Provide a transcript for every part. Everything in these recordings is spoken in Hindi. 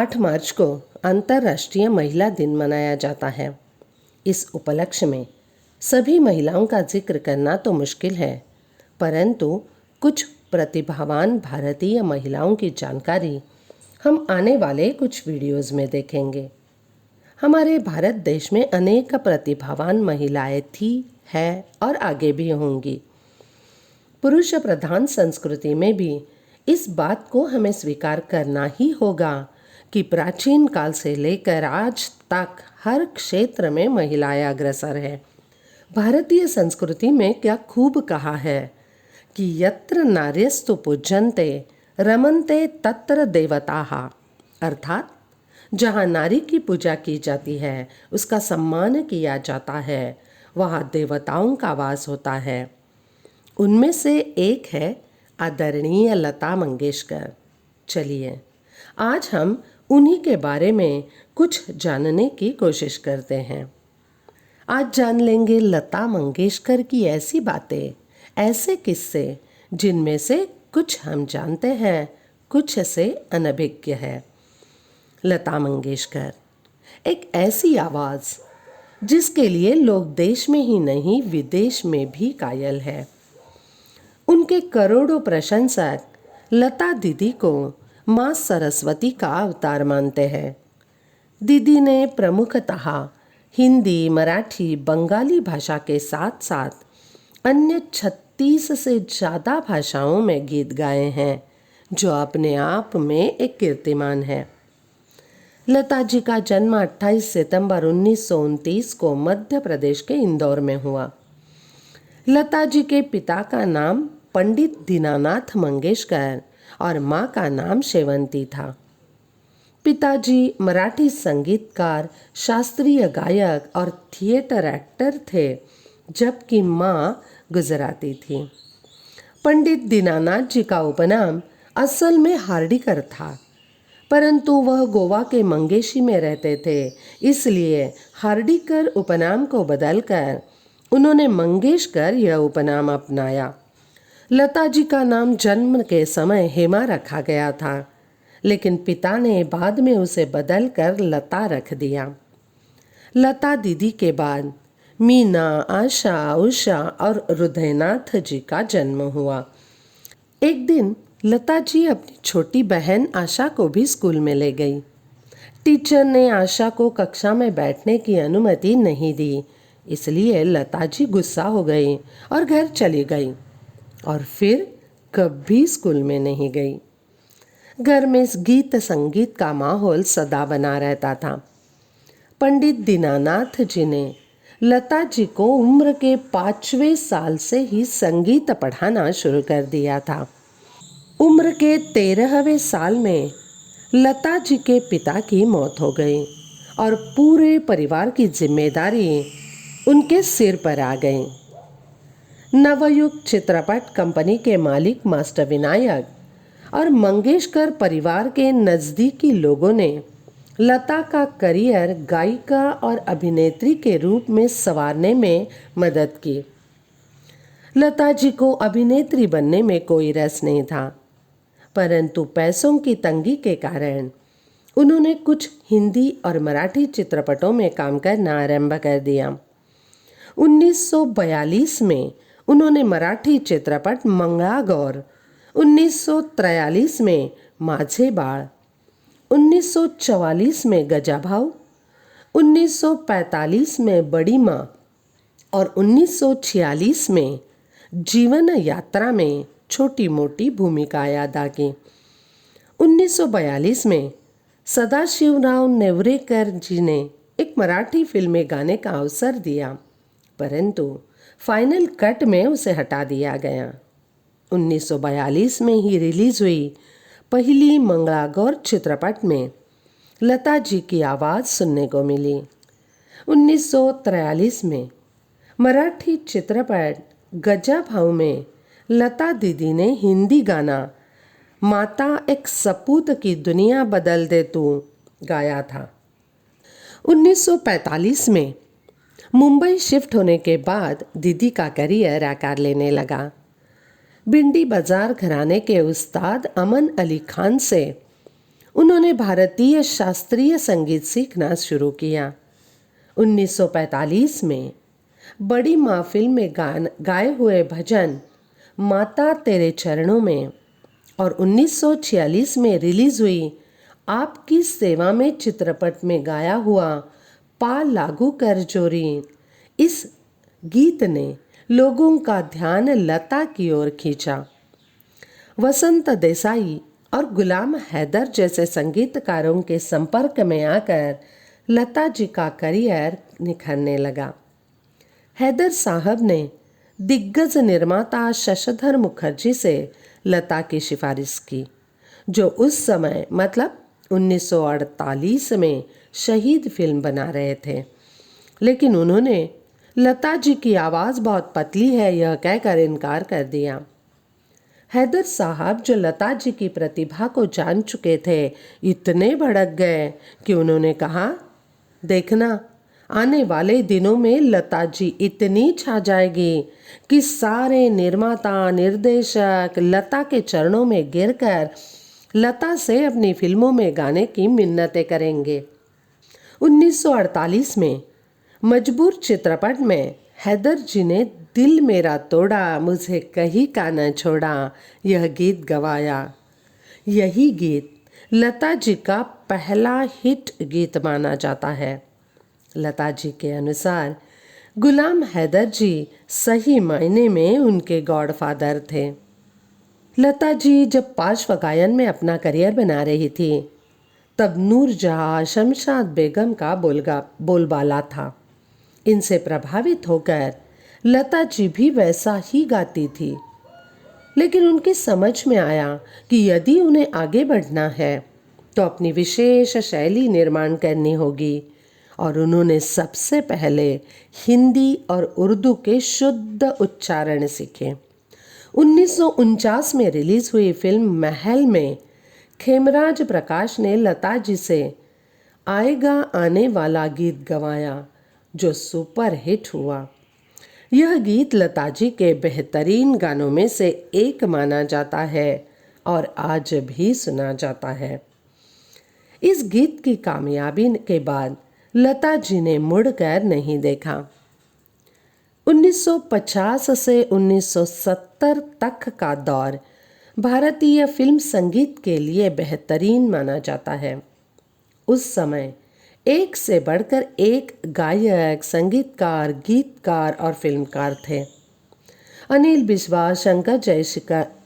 8 मार्च को अंतर्राष्ट्रीय महिला दिन मनाया जाता है। इस उपलक्ष्य में सभी महिलाओं का जिक्र करना तो मुश्किल है, परंतु कुछ प्रतिभावान भारतीय महिलाओं की जानकारी हम आने वाले कुछ वीडियोज़ में देखेंगे। हमारे भारत देश में अनेक प्रतिभावान महिलाएं थी, है और आगे भी होंगी। पुरुष प्रधान संस्कृति में भी इस बात को हमें स्वीकार करना ही होगा कि प्राचीन काल से लेकर आज तक हर क्षेत्र में महिलाएं अग्रसर है। भारतीय संस्कृति में क्या खूब कहा है कि यत्र नार्यस्तु पूज्यन्ते रमन्ते तत्र देवताः, अर्थात जहाँ नारी की पूजा की जाती है, उसका सम्मान किया जाता है, वहाँ देवताओं का वास होता है। उनमें से एक है आदरणीय लता मंगेशकर। चलिए आज हम उन्हीं के बारे में कुछ जानने की कोशिश करते हैं। आज जान लेंगे लता मंगेशकर की ऐसी बातें, ऐसे किस्से जिनमें से कुछ हम जानते हैं, कुछ से अनभिज्ञ है। लता मंगेशकर एक ऐसी आवाज़ जिसके लिए लोग देश में ही नहीं विदेश में भी कायल है। उनके करोड़ों प्रशंसक लता दीदी को माँ सरस्वती का अवतार मानते हैं। दीदी ने प्रमुखतः हिंदी, मराठी, बंगाली भाषा के साथ साथ अन्य 36 से ज़्यादा भाषाओं में गीत गाए हैं, जो अपने आप में एक कीर्तिमान है। लता जी का जन्म 28 सितंबर 1929 को मध्य प्रदेश के इंदौर में हुआ। लता जी के पिता का नाम पंडित दीनानाथ मंगेशकर और माँ का नाम शेवंती था। पिताजी मराठी संगीतकार, शास्त्रीय गायक और थिएटर एक्टर थे, जबकि माँ गुजराती थी। पंडित दीनानाथ जी का उपनाम असल में हार्डीकर था, परंतु वह गोवा के मंगेशी में रहते थे, इसलिए हार्डीकर उपनाम को बदलकर उन्होंने मंगेशकर यह उपनाम अपनाया। लता जी का नाम जन्म के समय हेमा रखा गया था, लेकिन पिता ने बाद में उसे बदलकर लता रख दिया। लता दीदी के बाद मीना, आशा, उषा और हृदयनाथ जी का जन्म हुआ। एक दिन लता जी अपनी छोटी बहन आशा को भी स्कूल में ले गई। टीचर ने आशा को कक्षा में बैठने की अनुमति नहीं दी, इसलिए लता जी गुस्सा हो गई और घर चली गई और फिर कभी स्कूल में नहीं गई। घर में गीत संगीत का माहौल सदा बना रहता था। पंडित दीनानाथ जी ने लता जी को उम्र के 5वें साल से ही संगीत पढ़ाना शुरू कर दिया था। उम्र के 13वें साल में लता जी के पिता की मौत हो गई और पूरे परिवार की जिम्मेदारी उनके सिर पर आ गई। नवयुग चित्रपट कंपनी के मालिक मास्टर विनायक और मंगेशकर परिवार के नज़दीकी लोगों ने लता का करियर गायिका और अभिनेत्री के रूप में संवारने में मदद की। लता जी को अभिनेत्री बनने में कोई रस नहीं था, परंतु पैसों की तंगी के कारण उन्होंने कुछ हिंदी और मराठी चित्रपटों में काम करना आरंभ कर दिया। 1942 में उन्होंने मराठी चित्रपट मंगळागौर, 1943 में माझे बाळ, 1944 में गजाभाऊ, 1945 में बड़ी माँ और 1946 में जीवन यात्रा में छोटी मोटी भूमिकाएं अदा की। 1942 में सदाशिवराव नेवरेकर जी ने एक मराठी फिल्म में गाने का अवसर दिया, परंतु फाइनल कट में उसे हटा दिया गया। 1942 में ही रिलीज हुई पहली मंगळागौर चित्रपट में लता जी की आवाज़ सुनने को मिली। 1943 में मराठी चित्रपट गजाभाऊ में लता दीदी ने हिंदी गाना माता एक सपूत की दुनिया बदल दे तू गाया था। 1945 में मुंबई शिफ्ट होने के बाद दीदी का करियर आकार लेने लगा। भिंडी बाजार घराने के उस्ताद अमन अली खान से उन्होंने भारतीय शास्त्रीय संगीत सीखना शुरू किया। 1945 में बड़ी महफिल में गाए हुए भजन माता तेरे चरणों में और 1946 में रिलीज हुई आपकी सेवा में चित्रपट में गाया हुआ पा लागू कर जोरी, इस गीत ने लोगों का ध्यान लता की ओर खींचा। वसंत देसाई और गुलाम हैदर जैसे संगीतकारों के संपर्क में आकर लता जी का करियर निखरने लगा। हैदर साहब ने दिग्गज निर्माता शशधर मुखर्जी से लता की सिफारिश की, जो उस समय मतलब 1948 में शहीद फिल्म बना रहे थे, लेकिन उन्होंने लता जी की आवाज़ बहुत पतली है यह कहकर इनकार कर दिया। हैदर साहब जो लता जी की प्रतिभा को जान चुके थे, इतने भड़क गए कि उन्होंने कहा, देखना आने वाले दिनों में लता जी इतनी छा जाएगी कि सारे निर्माता निर्देशक लता के चरणों में गिरकर लता से अपनी फिल्मों में गाने की मिन्नतें करेंगे। 1948 में मजबूर चित्रपट में हैदर जी ने दिल मेरा तोड़ा मुझे कहीं का न छोड़ा यह गीत गवाया। यही गीत लता जी का पहला हिट गीत माना जाता है। लता जी के अनुसार गुलाम हैदर जी सही मायने में उनके गॉडफादर थे। लता जी जब पार्श्व गायन में अपना करियर बना रही थी, तब नूरजहां शमशाद बेगम का बोलबाला था। इनसे प्रभावित होकर लता जी भी वैसा ही गाती थी, लेकिन उनकी समझ में आया कि यदि उन्हें आगे बढ़ना है तो अपनी विशेष शैली निर्माण करनी होगी, और उन्होंने सबसे पहले हिंदी और उर्दू के शुद्ध उच्चारण सीखे। 1949 में रिलीज हुई फिल्म महल में खेमराज प्रकाश ने लता जी से आएगा आने वाला गीत गवाया, जो सुपर हिट हुआ। यह गीत लता जी के बेहतरीन गानों में से एक माना जाता है और आज भी सुना जाता है। इस गीत की कामयाबी के बाद लता जी ने मुड़कर नहीं देखा। 1950 से 1970 तक का दौर भारतीय फिल्म संगीत के लिए बेहतरीन माना जाता है। उस समय एक से बढ़कर एक गायक, संगीतकार, गीतकार और फिल्मकार थे। अनिल बिस्वा, शंकर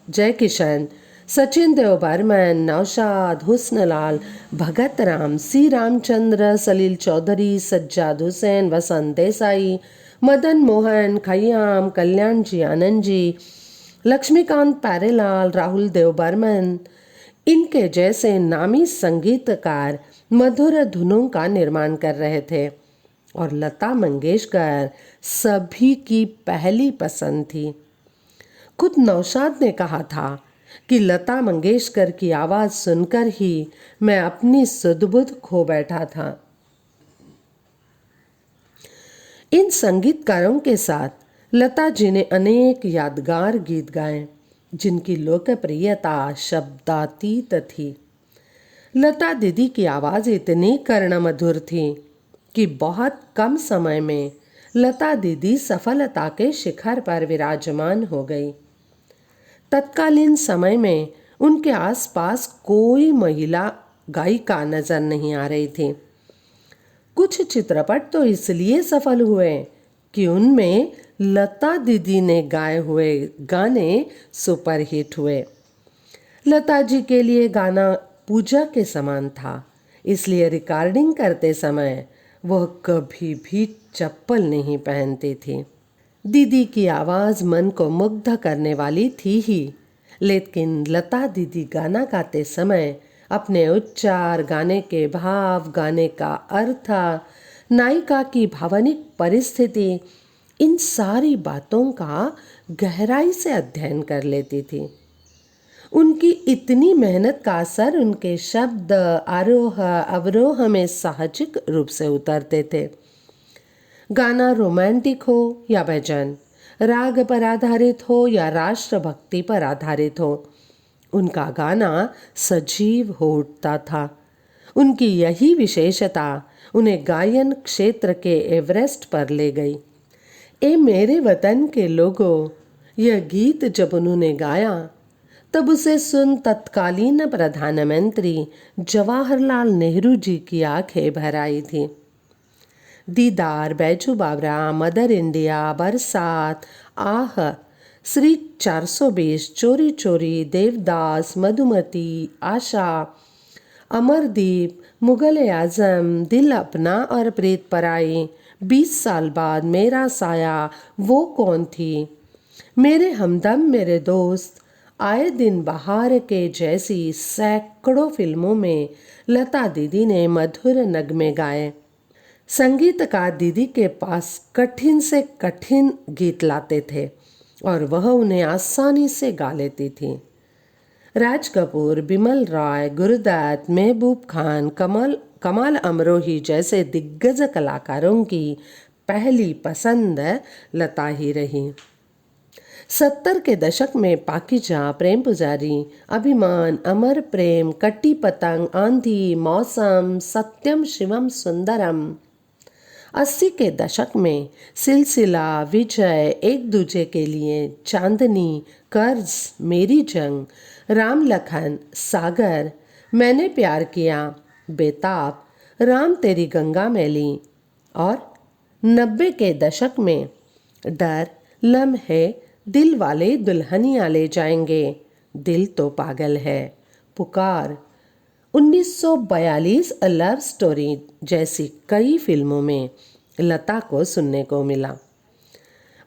जयकिशन, सचिन देव बर्मन, नौशाद, हुस्नलाल, भगत राम, सी रामचंद्र, सलील चौधरी, सज्जाद हुसैन, वसंत देसाई, मदन मोहन, खयाम, कल्याण जी आनंद जी, लक्ष्मीकांत प्यारेलाल, राहुल देव बर्मन, इनके जैसे नामी संगीतकार मधुर धुनों का निर्माण कर रहे थे, और लता मंगेशकर सभी की पहली पसंद थी। खुद नौशाद ने कहा था कि लता मंगेशकर की आवाज़ सुनकर ही मैं अपनी सुध-बुध खो बैठा था। इन संगीतकारों के साथ लता जी ने अनेक यादगार गीत गाए, जिनकी लोकप्रियता शब्दातीत थी। लता दीदी की आवाज़ इतनी कर्णमधुर थी कि बहुत कम समय में लता दीदी सफलता के शिखर पर विराजमान हो गई। तत्कालीन समय में उनके आसपास कोई महिला गायिका नजर नहीं आ रही थी। कुछ चित्रपट तो इसलिए सफल हुए कि उनमें लता दीदी ने गाए हुए गाने सुपरहिट हुए। लता जी के लिए गाना पूजा के समान था, इसलिए रिकॉर्डिंग करते समय वह कभी भी चप्पल नहीं पहनती थी। दीदी की आवाज़ मन को मुग्ध करने वाली थी ही, लेकिन लता दीदी गाना गाते समय अपने उच्चार, गाने के भाव, गाने का अर्थ, नायिका की भावनिक परिस्थिति, इन सारी बातों का गहराई से अध्ययन कर लेती थी। उनकी इतनी मेहनत का असर उनके शब्द, आरोह अवरोह में साहजिक रूप से उतरते थे। गाना रोमांटिक हो या भजन, राग पर आधारित हो या राष्ट्रभक्ति पर आधारित हो, उनका गाना सजीव हो उठता था। उनकी यही विशेषता उन्हें गायन क्षेत्र के एवरेस्ट पर ले गई। ए मेरे वतन के लोगों, यह गीत जब उन्होंने गाया तब उसे सुन तत्कालीन प्रधानमंत्री जवाहरलाल नेहरू जी की आंखें भर आई थी। दीदार, बैजू बावरा, मदर इंडिया, बरसात, आह, श्री 420, चोरी चोरी, देवदास, मधुमती, आशा, अमरदीप, मुगल आजम, दिल अपना और प्रीत पराई, 20 साल बाद, मेरा साया, वो कौन थी, मेरे हमदम, मेरे दोस्त, आए दिन बहार के जैसी सैकड़ों फिल्मों में लता दीदी ने मधुर नगमे गाए। संगीतकार दीदी के पास कठिन से कठिन गीत लाते थे और वह उन्हें आसानी से गा लेती थी। राज कपूर, बिमल रॉय, गुरुदत्त, महबूब खान, कमाल अमरोही जैसे दिग्गज कलाकारों की पहली पसंद लता ही रही। 70 के दशक में पाकीजा, प्रेम पुजारी, अभिमान, अमर प्रेम, कट्टी पतंग, आंधी, मौसम, सत्यम शिवम सुंदरम। 80 के दशक में सिलसिला, विजय, एक दूजे के लिए, चांदनी, कर्ज, मेरी जंग, राम लखन, सागर, मैंने प्यार किया, बेताब, राम तेरी गंगा मैली। और 90 के दशक में डर, लम्हे, दिल वाले दुल्हनिया ले जाएंगे, दिल तो पागल है, पुकार, 1942 अ लव स्टोरी जैसी कई फिल्मों में लता को सुनने को मिला।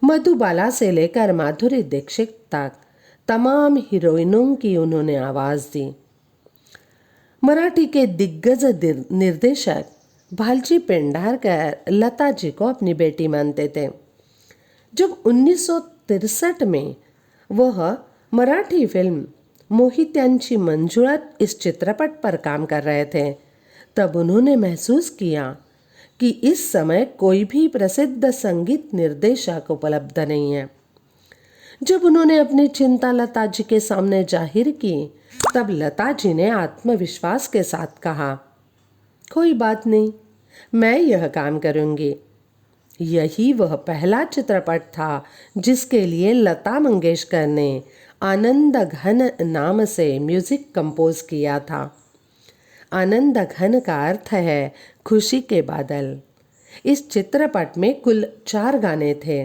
मधुबाला से लेकर माधुरी दीक्षित तक तमाम हीरोइनों की उन्होंने आवाज़ दी। मराठी के दिग्गज निर्देशक भालजी पेंढारकर लता जी को अपनी बेटी मानते थे। जब 1963 में वह मराठी फिल्म मोहित्यांची मंजुळत इस चित्रपट पर काम कर रहे थे, तब उन्होंने महसूस किया कि इस समय कोई भी प्रसिद्ध संगीत निर्देशक उपलब्ध नहीं है। जब उन्होंने अपनी चिंता लता जी के सामने जाहिर की, तब लता जी ने आत्मविश्वास के साथ कहा, कोई बात नहीं, मैं यह काम करूंगी। यही वह पहला चित्रपट था जिसके लिए लता मंगेशकर ने आनंद घन नाम से म्यूजिक कंपोज किया था। आनंद घन का अर्थ है खुशी के बादल। इस चित्रपट में कुल 4 गाने थे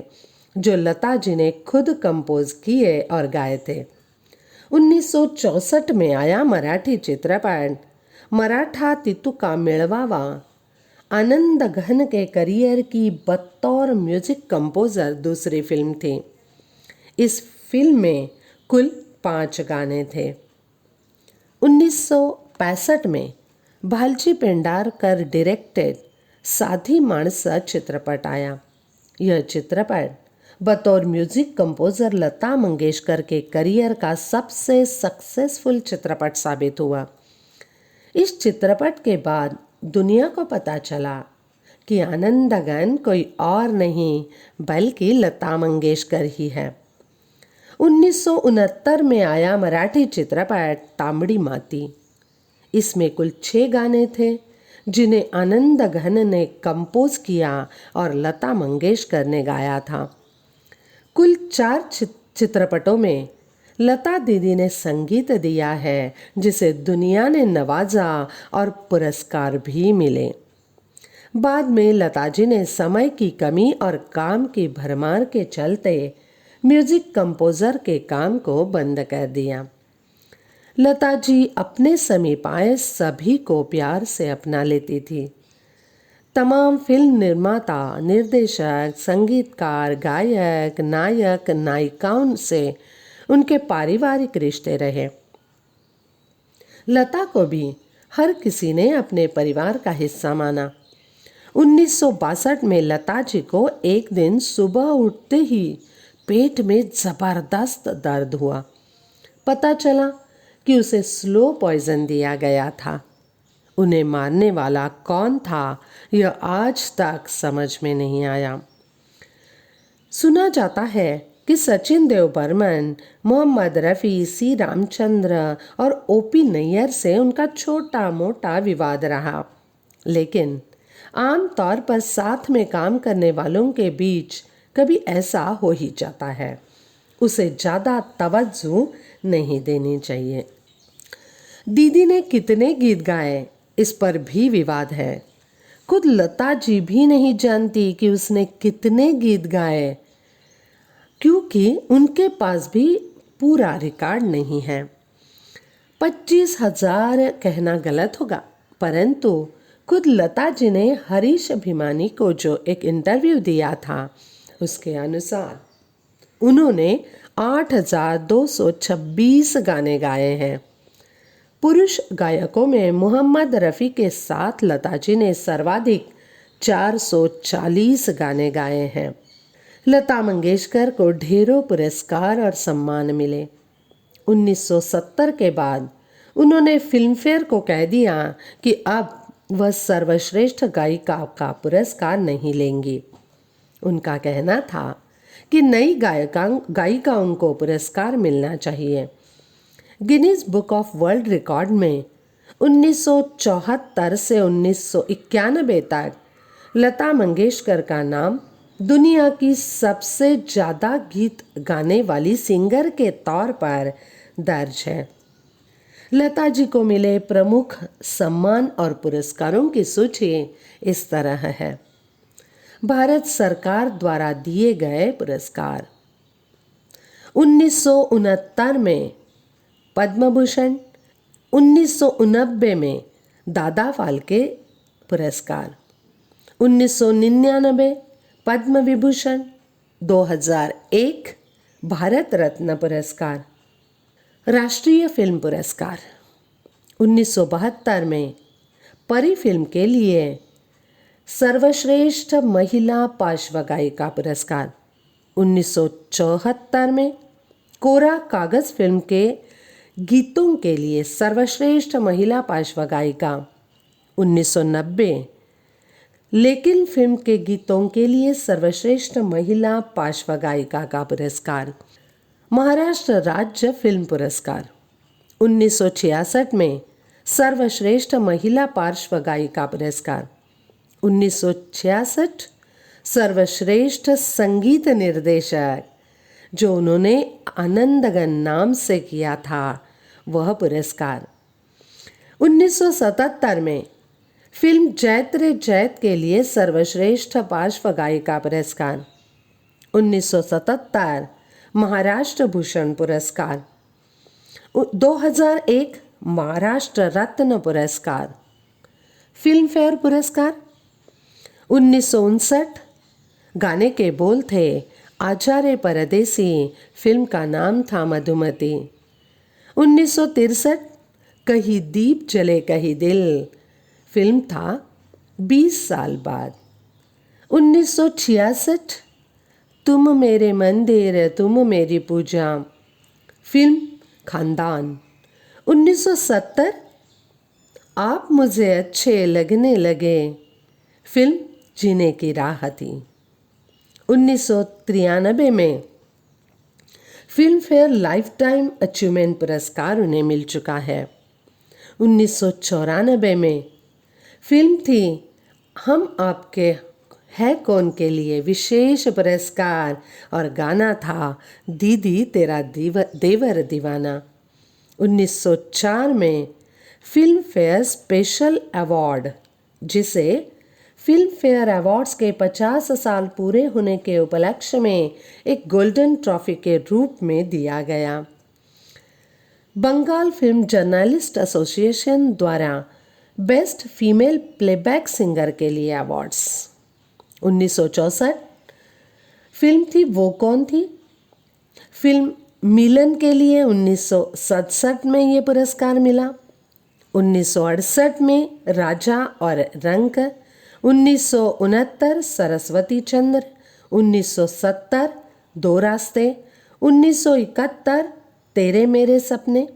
जो लता जी ने खुद कंपोज किए और गाए थे। 1964 में आया मराठी चित्रपट मराठा तितुका मिळवावा आनंद घन के करियर की बतौर म्यूजिक कंपोजर दूसरी फिल्म थी। इस फिल्म में कुल 5 गाने थे। 1965 में भालजी पेंढारकर डायरेक्टेड साधी माणसं चित्रपट आया। यह चित्रपट बतौर म्यूजिक कंपोजर लता मंगेशकर के करियर का सबसे सक्सेसफुल चित्रपट साबित हुआ। इस चित्रपट के बाद दुनिया को पता चला कि आनंदगन कोई और नहीं बल्कि लता मंगेशकर ही है। 1969 में आया मराठी चित्रपट तांबडी माती। इसमें कुल 6 गाने थे जिन्हें आनंद घन ने कंपोज किया और लता मंगेशकर ने गाया था। कुल 4 चित्रपटों में लता दीदी ने संगीत दिया है जिसे दुनिया ने नवाजा और पुरस्कार भी मिले। बाद में लता जी ने समय की कमी और काम की भरमार के चलते म्यूजिक कंपोजर के काम को बंद कर दिया। लता जी अपने समीप आए सभी को प्यार से अपना लेती थी। तमाम फिल्म निर्माता, निर्देशक, संगीतकार, गायक, नायक, नायिकाओं से उनके पारिवारिक रिश्ते रहे। लता को भी हर किसी ने अपने परिवार का हिस्सा माना। 1962 में लता जी को एक दिन सुबह उठते ही पेट में जबरदस्त दर्द हुआ। पता चला कि उसे स्लो पॉइजन दिया गया था। उन्हें मारने वाला कौन था यह आज तक समझ में नहीं आया। सुना जाता है कि सचिन देव बर्मन, मोहम्मद रफ़ी, सी रामचंद्र और ओपी नैयर से उनका छोटा मोटा विवाद रहा, लेकिन आम तौर पर साथ में काम करने वालों के बीच कभी ऐसा हो ही जाता है। उसे ज़्यादा तवज्जो नहीं देनी चाहिए। दीदी ने कितने गीत गाए, इस पर भी विवाद है। खुद लता जी भी नहीं जानती कि उसने कितने गीत गाए, क्योंकि उनके पास भी पूरा रिकॉर्ड नहीं है। 25,000 कहना गलत होगा, परंतु खुद लता जी ने हरीश अभिमानी को जो एक इंटरव्यू दिया था, उसके अनुसार उन्होंने 8,226 गाने गाए हैं। पुरुष गायकों में मोहम्मद रफ़ी के साथ लता जी ने सर्वाधिक 440 गाने गाए हैं। लता मंगेशकर को ढेरों पुरस्कार और सम्मान मिले। 1970 के बाद उन्होंने फिल्मफेयर को कह दिया कि अब वह सर्वश्रेष्ठ गायिका का पुरस्कार नहीं लेंगी। उनका कहना था कि नई गायिकाओं को पुरस्कार मिलना चाहिए। Guinness book of world record में 1974 से 1991 तक लता मंगेशकर का नाम दुनिया की सबसे ज़्यादा गीत गाने वाली सिंगर के तौर पर दर्ज है। लता जी को मिले प्रमुख सम्मान और पुरस्कारों की सूची इस तरह है। भारत सरकार द्वारा दिए गए पुरस्कार: 1969 में पद्म भूषण, 1989 में दादा फाल्के पुरस्कार, 1999 पद्म विभूषण, 2001 भारत रत्न पुरस्कार। राष्ट्रीय फिल्म पुरस्कार: 1972 में परी फिल्म के लिए सर्वश्रेष्ठ महिला पार्श्व गायिका पुरस्कार, 1974 में कोरा कागज फिल्म के गीतों के लिए सर्वश्रेष्ठ महिला पार्श्व गायिका, 1990 लेकिन फिल्म के गीतों के लिए सर्वश्रेष्ठ महिला पार्श्व गायिका का पुरस्कार। महाराष्ट्र राज्य फिल्म पुरस्कार: 1966 में सर्वश्रेष्ठ महिला पार्श्व गायिका पुरस्कार, 1966 सर्वश्रेष्ठ संगीत निर्देशक जो उन्होंने आनंदगन नाम से किया था वह पुरस्कार, 1977 में फिल्म जैत रे जैत के लिए सर्वश्रेष्ठ पार्श्व गायिका पुरस्कार, 1977 महाराष्ट्र भूषण पुरस्कार, 2001 महाराष्ट्र रत्न पुरस्कार। फिल्म फेयर पुरस्कार: 1959 गाने के बोल थे आजा रे परदेसी, फिल्म का नाम था मधुमती। 1963 कहीं दीप जले कहीं दिल, फिल्म था 20 साल बाद। 1966 तुम मेरे मंदिर तुम मेरी पूजा, फिल्म खानदान। 1970 आप मुझे अच्छे लगने लगे, फिल्म जीने की राह थी। 1993 में film fair life time achievement पुरस्कार उन्हें मिल चुका है। 1994 में फिल्म थी हम आपके है कौन के लिए विशेष पुरस्कार और गाना था दीदी तेरा देवर दीवाना। 1904 में फिल्म फेयर स्पेशल अवार्ड, जिसे फिल्म फेयर अवार्ड्स के 50 साल पूरे होने के उपलक्ष्य में एक गोल्डन ट्रॉफी के रूप में दिया गया। बंगाल फिल्म जर्नलिस्ट एसोसिएशन द्वारा बेस्ट फीमेल प्लेबैक सिंगर के लिए अवार्ड्स। 1964 फिल्म थी वो कौन थी, फिल्म मिलन के लिए 1967 में ये पुरस्कार मिला। 1968 में राजा और रंक, 1969 सरस्वती चंद्र, 1970 दो रास्ते, 1971 तेरे मेरे सपने,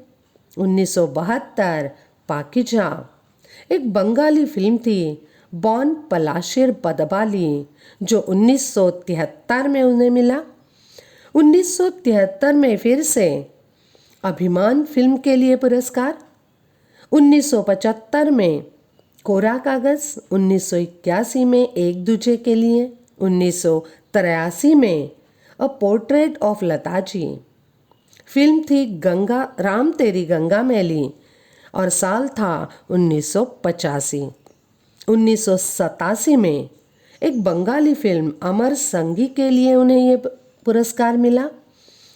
1972 पाकिजा एक बंगाली फिल्म थी बॉन पलाशिर बदबाली जो 1973 में उन्हें मिला। 1973 में फिर से अभिमान फिल्म के लिए पुरस्कार, 1975 में कोरा कागज, 1981 में एक दूजे के लिए, 1983 में a portrait of Lata ji. Film थी गंगा राम तेरी गंगा मैली और साल था 1985। 1987 में एक बंगाली फिल्म अमर संगी के लिए उन्हें ये पुरस्कार मिला।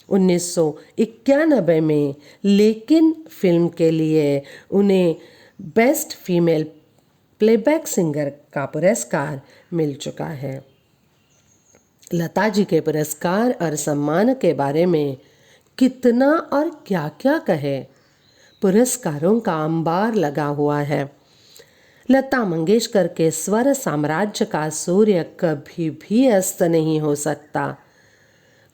1991 में लेकिन फिल्म के लिए उन्हें बेस्ट फीमेल प्लेबैक सिंगर का पुरस्कार मिल चुका है। लता जी के पुरस्कार और सम्मान के बारे में कितना और क्या क्या कहे। पुरस्कारों का अंबार लगा हुआ है। लता मंगेशकर के स्वर साम्राज्य का सूर्य कभी भी अस्त नहीं हो सकता।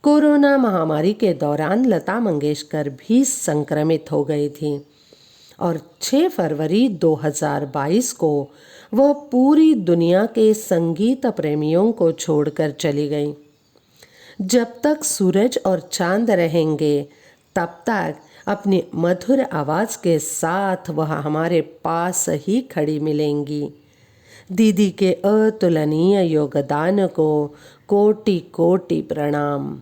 कोरोना महामारी के दौरान लता मंगेशकर भी संक्रमित हो गई थी और 6 फरवरी 2022 को वह पूरी दुनिया के संगीत प्रेमियों को छोड़कर चली गई। जब तक सूरज और चांद रहेंगे तब तक अपनी मधुर आवाज़ के साथ वह हमारे पास ही खड़ी मिलेंगी। दीदी के अतुलनीय योगदान को कोटि कोटि प्रणाम।